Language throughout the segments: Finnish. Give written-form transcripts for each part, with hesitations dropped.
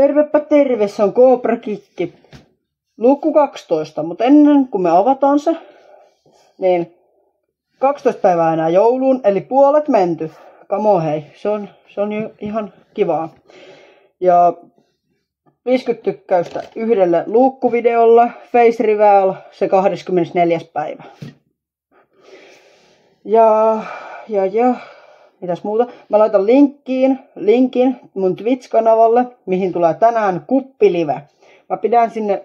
Tervepä terve, se on Cobra Kikki. Luku 12, mutta ennen kuin me avataan se, niin 12 päivää enää jouluun, eli puolet menty. Kamo hei, se on jo ihan kivaa. Ja 50 tykkäystä yhdelle luukkuvideolle, face reveal, se 24. päivä. Ja, mitäs muuta? Mä laitan linkin mun Twitch-kanavalle, mihin tulee tänään kuppilive. Mä pidän sinne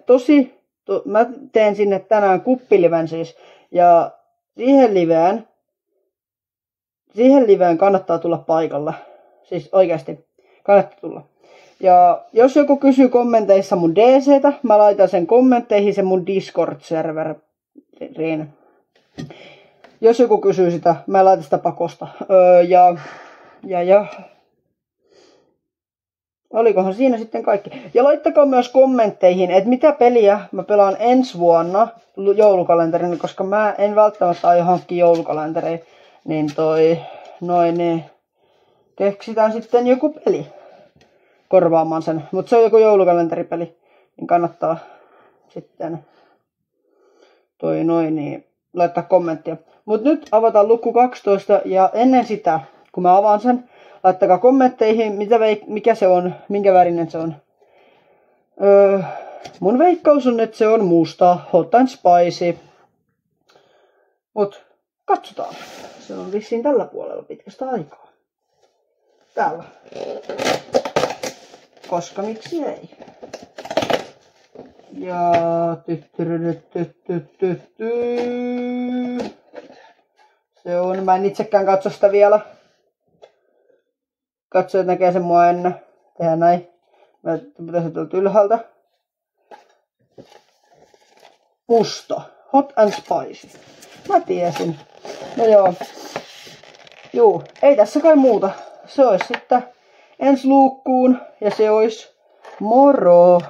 mä teen sinne tänään kuppiliven siis. Ja siihen liveen kannattaa tulla paikalle. Siis oikeasti, kannattaa tulla. Ja jos joku kysyy kommenteissa mun DC:tä, mä laitan sen kommentteihin sen mun Discord-serveriin. Jos joku kysyy sitä, mä laitan sitä pakosta. Ja. Olikohan siinä sitten kaikki. Ja laittakaa myös kommentteihin, että mitä peliä mä pelaan ensi vuonna joulukalenterin, koska mä en välttämättä aio hankkia joulukalenteria. Niin niin keksitään sitten joku peli korvaamaan sen. Mutta se on joku joulukalenteripeli, niin kannattaa sitten niin laittaa kommenttia. Mutta nyt avataan luku 12 ja ennen sitä, kun mä avaan sen, laittakaa kommentteihin, mikä se on, minkä värinen se on. Mun veikkaus on, että se on musta, hot and spicy. Mut katsotaan. Se on vissiin tällä puolella pitkästä aikaa. Täällä. Koska miksi ei? Ja se on, mä en itsekään katso sitä vielä. Katsojat näkee sen mua ennen. Tehdään näin. Mä pitäisin tuolta ylhäältä. Musta. Hot and spicy. Mä tiesin. No joo. Juu, ei tässä kai muuta. Se olisi sitten ensi luukkuun. Ja se olisi moro.